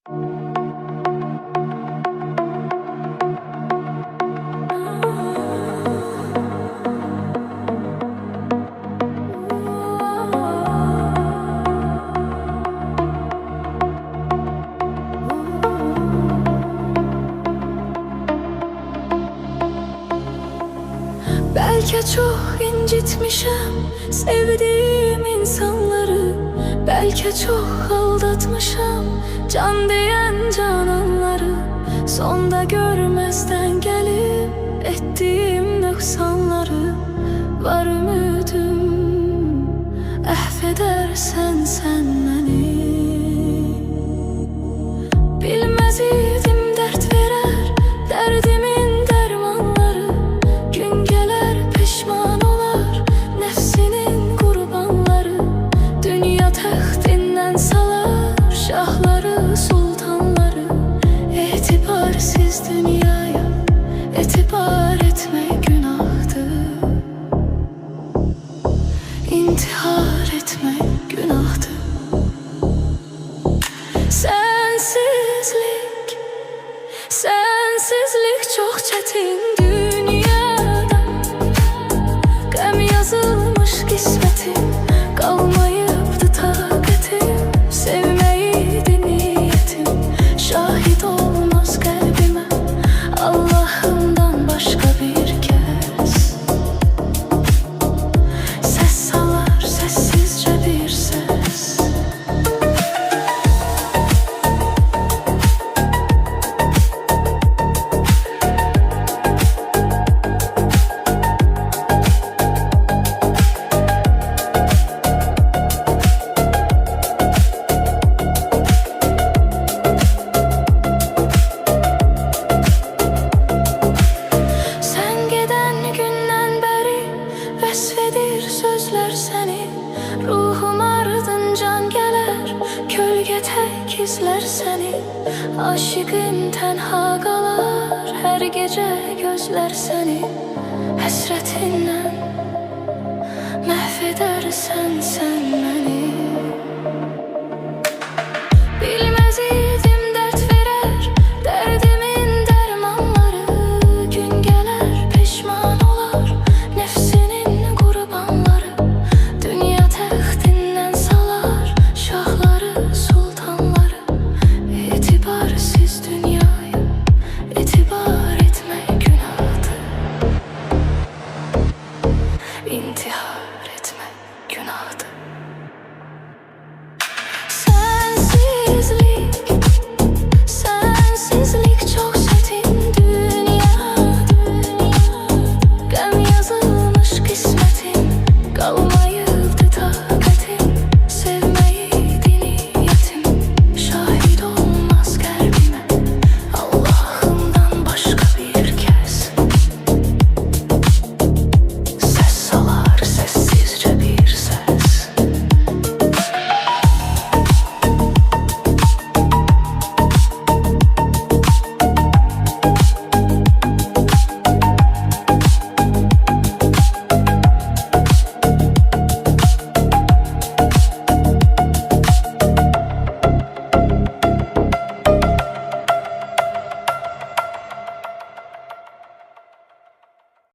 Belki çok incitmişim sevdiğim insanları, belki çok aldatmışım can diyen cananları. Sonda görmezden gelip ettiğim noksanları, var ümidim affedersen sen beni. Bilmez idim dert verer derdimin dermanları, gün gelir pişman olar nefsinin kurbanları. Dünya taxtinden salar şahları sultanları, etibarsiz dünyaya etibar etmek günahtır. İntihar etmek günahtır. Sensizlik çok çetin dünyada, qəm yazılmış qismətim, qalmayıbdı taqətim, sevməyiydi niyyətim, şahid olmaz qəlbimə Allahımdan başqa bir kəs. Səs salar səssizcə bir səs. Vəsfedir sözlər səni, ruhum ardıncan gələr, kölgə tək izlər səni. Aşıqım tənha qalar, hər gecə gözlər səni. Həsrətindən məhv edərsən sən məni.